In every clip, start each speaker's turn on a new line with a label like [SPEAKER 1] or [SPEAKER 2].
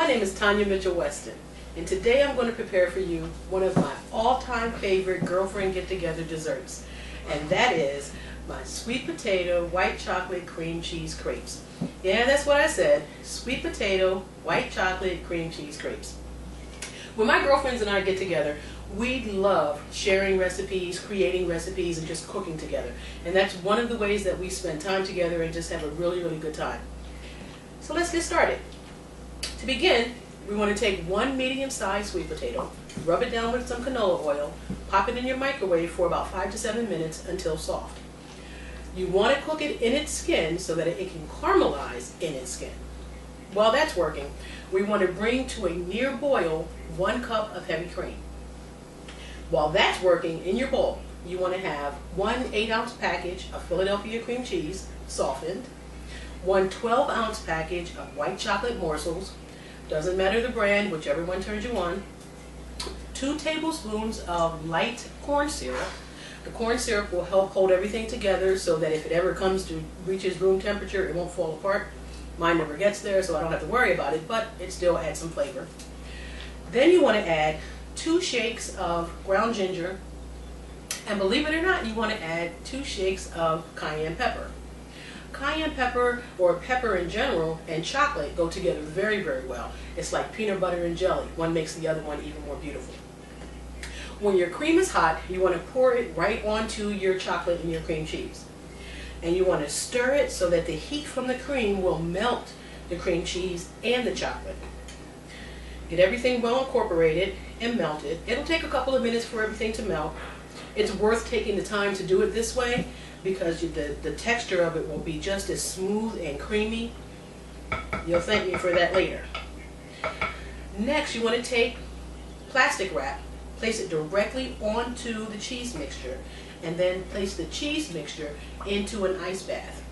[SPEAKER 1] My name is Tanya Mitchell-Weston, and today I'm going to prepare for you one of my all-time favorite girlfriend get-together desserts, and that is my sweet potato white chocolate cream cheese crepes. Yeah, that's what I said, sweet potato white chocolate cream cheese crepes. When my girlfriends and I get together, we love sharing recipes, creating recipes, and just cooking together. And that's one of the ways that we spend time together and just have a really, really good time. So let's get started. To begin, we want to take one medium-sized sweet potato, rub it down with some canola oil, pop it in your microwave for about 5 to 7 minutes until soft. You want to cook it in its skin so that it can caramelize in its skin. While that's working, we want to bring to a near boil 1 cup of heavy cream. While that's working in your bowl, you want to have 1 8-ounce package of Philadelphia cream cheese, softened, 1 12-ounce package of white chocolate morsels, doesn't matter the brand, whichever one turns you on, 2 tablespoons of light corn syrup. The corn syrup will help hold everything together so that if it ever comes to reaches room temperature, it won't fall apart. Mine never gets there, so I don't have to worry about it, but it still adds some flavor. Then you want to add 2 shakes of ground ginger, and believe it or not, you want to add 2 shakes of cayenne pepper. Cayenne pepper, or pepper in general, and chocolate go together very, very well. It's like peanut butter and jelly. One makes the other one even more beautiful. When your cream is hot, you want to pour it right onto your chocolate and your cream cheese. And you want to stir it so that the heat from the cream will melt the cream cheese and the chocolate. Get everything well incorporated and melted. It'll take a couple of minutes for everything to melt. It's worth taking the time to do it this way because the texture of it will be just as smooth and creamy. You'll thank me for that later. Next, you want to take plastic wrap, place it directly onto the cheese mixture, and then place the cheese mixture into an ice bath.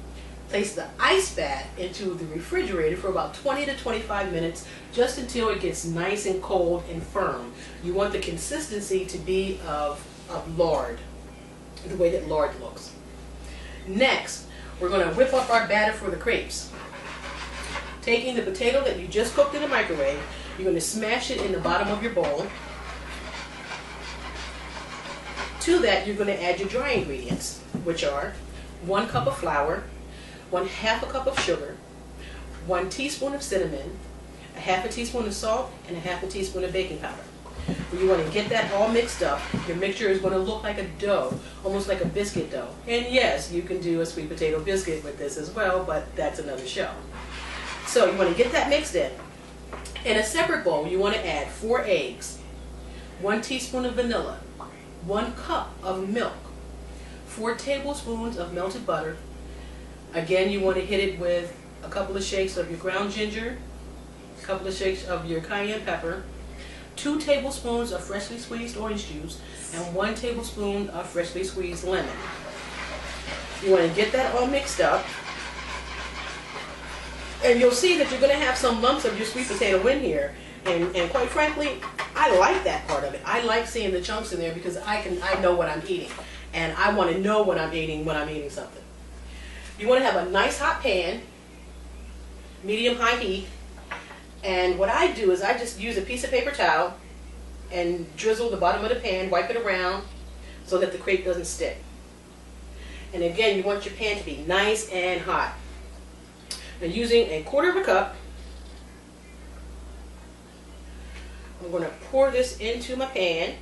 [SPEAKER 1] Place the ice bath into the refrigerator for about 20 to 25 minutes, just until it gets nice and cold and firm. You want the consistency to be of lard, the way that lard looks. Next, we're going to whip up our batter for the crepes. Taking the potato that you just cooked in the microwave, you're going to smash it in the bottom of your bowl. To that, you're going to add your dry ingredients, which are 1 cup of flour, 1/2 cup of sugar, 1 teaspoon of cinnamon, 1/2 teaspoon of salt, and 1/2 teaspoon of baking powder. When you want to get that all mixed up, your mixture is going to look like a dough, almost like a biscuit dough. And yes, you can do a sweet potato biscuit with this as well, but that's another show. So you want to get that mixed in. In a separate bowl, you want to add 4 eggs, 1 teaspoon of vanilla, 1 cup of milk, 4 tablespoons of melted butter. Again, you want to hit it with a couple of shakes of your ground ginger, a couple of shakes of your cayenne pepper, 2 tablespoons of freshly squeezed orange juice, and 1 tablespoon of freshly squeezed lemon. You want to get that all mixed up, and you'll see that you're going to have some lumps of your sweet potato in here, and quite frankly, I like that part of it. I like seeing the chunks in there because I know what I'm eating, and I want to know what I'm eating when I'm eating something. You want to have a nice hot pan, medium-high heat, and what I do is I just use a piece of paper towel and drizzle the bottom of the pan, wipe it around so that the crepe doesn't stick. And again, you want your pan to be nice and hot. Now, using a 1/4 cup, I'm going to pour this into my pan.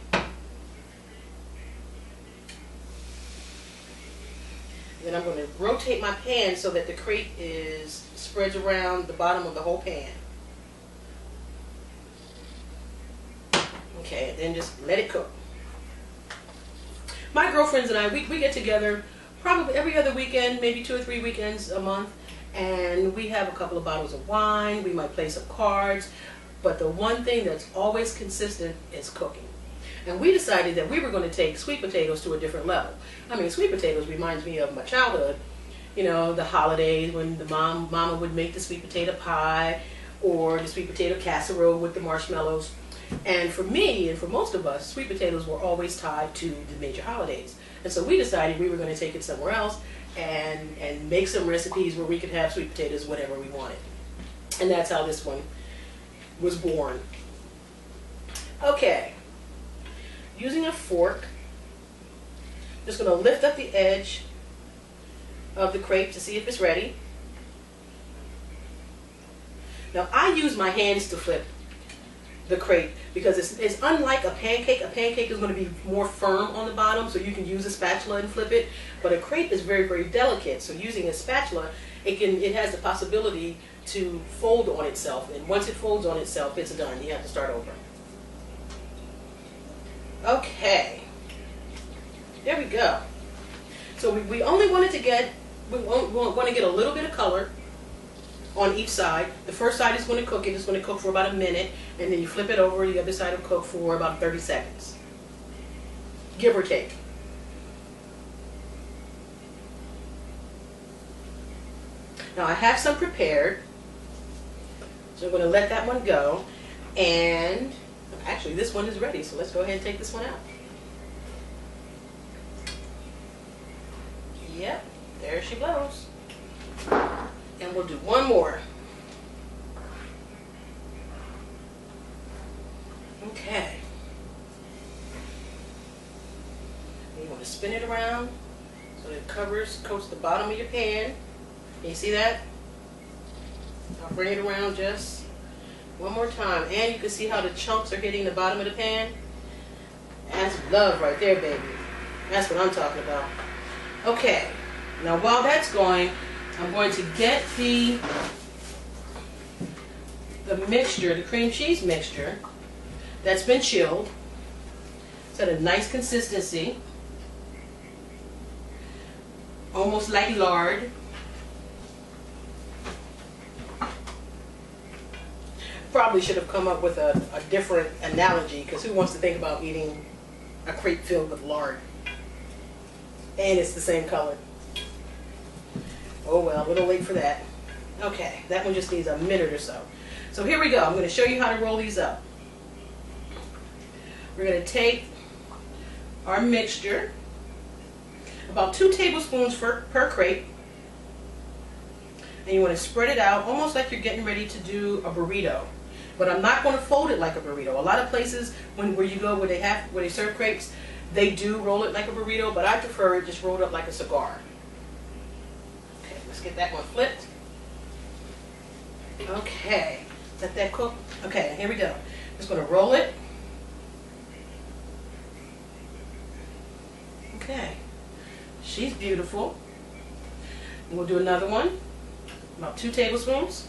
[SPEAKER 1] Then I'm going to rotate my pan so that the crepe spreads around the bottom of the whole pan. Okay, and then just let it cook. My girlfriends and I, we get together probably every other weekend, maybe 2 or 3 weekends a month, and we have a couple of bottles of wine. We might play some cards, but the one thing that's always consistent is cooking. And we decided that we were going to take sweet potatoes to a different level. I mean, sweet potatoes reminds me of my childhood. You know, the holidays when the mama would make the sweet potato pie or the sweet potato casserole with the marshmallows. And for me, and for most of us, sweet potatoes were always tied to the major holidays. And so we decided we were going to take it somewhere else and make some recipes where we could have sweet potatoes whenever we wanted. And that's how this one was born. Okay, using a fork, just going to lift up the edge of the crepe to see if it's ready. Now I use my hands to flip the crepe because it's unlike a pancake. A pancake is going to be more firm on the bottom, so you can use a spatula and flip it. But a crepe is very, very delicate, so using a spatula, it has the possibility to fold on itself, and once it folds on itself, it's done. You have to start over. Okay, there we go. So we only wanted to get, we want to get a little bit of color on each side. The first side is going to cook it. It's going to cook for about a minute, and then you flip it over. The other side will cook for about 30 seconds, give or take. Now I have some prepared, so I'm going to let that one go. And actually, this one is ready, so let's go ahead and take this one out. Yep, there she blows. And we'll do one more. Okay. And you want to spin it around so that it coats the bottom of your pan. Can you see that? I'll bring it around just one more time. And you can see how the chunks are hitting the bottom of the pan. That's love right there, baby. That's what I'm talking about. Okay. Now while that's going, I'm going to get the mixture, the cream cheese mixture that's been chilled. It's at a nice consistency, almost like lard. Probably should have come up with a different analogy, because who wants to think about eating a crepe filled with lard? And it's the same color. Oh well, a little late for that. Okay, that one just needs a minute or so. So here we go. I'm going to show you how to roll these up. We're going to take our mixture, about 2 tablespoons per crepe, and you want to spread it out almost like you're getting ready to do a burrito. But I'm not going to fold it like a burrito. A lot of places where you go where they serve crepes, they do roll it like a burrito, but I prefer it just rolled up like a cigar. Okay, let's get that one flipped. Okay, let that cook. Okay, here we go. Just going to roll it. Okay, she's beautiful. And we'll do another one, about 2 tablespoons.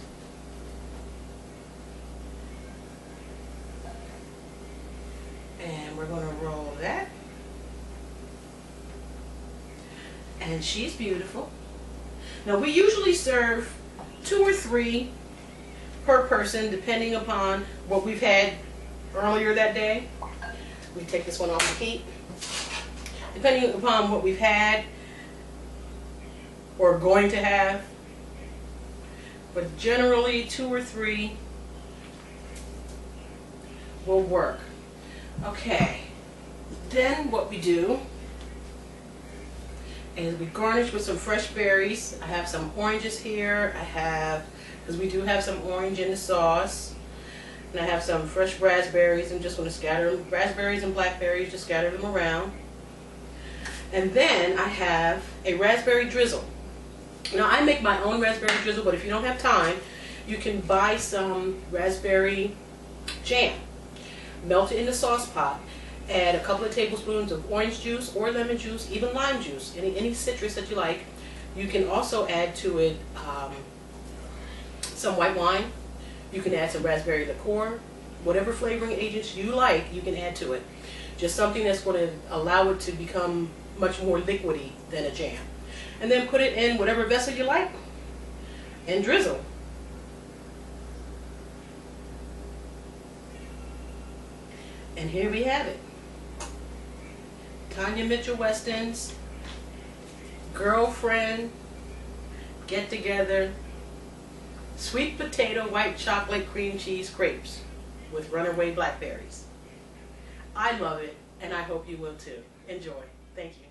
[SPEAKER 1] And we're going to roll that. And she's beautiful. Now we usually serve 2 or 3 per person, depending upon what we've had earlier that day. We take this one off the heat. Depending upon what we've had or going to have. But generally 2 or 3 will work. Okay, then what we do is we garnish with some fresh berries. I have some oranges here. Because we do have some orange in the sauce. And I have some fresh raspberries. I'm just going to scatter them, raspberries and blackberries, just scatter them around. And then I have a raspberry drizzle. Now I make my own raspberry drizzle, but if you don't have time, you can buy some raspberry jam. Melt it in the sauce pot. Add a couple of tablespoons of orange juice or lemon juice, even lime juice, any citrus that you like. You can also add to it some white wine. You can add some raspberry liqueur. Whatever flavoring agents you like, you can add to it. Just something that's going to allow it to become much more liquidy than a jam. And then put it in whatever vessel you like and drizzle. And here we have it. Tanya Mitchell Weston's girlfriend get together sweet potato white chocolate cream cheese crepes with runaway blackberries. I love it, and I hope you will too. Enjoy. Thank you.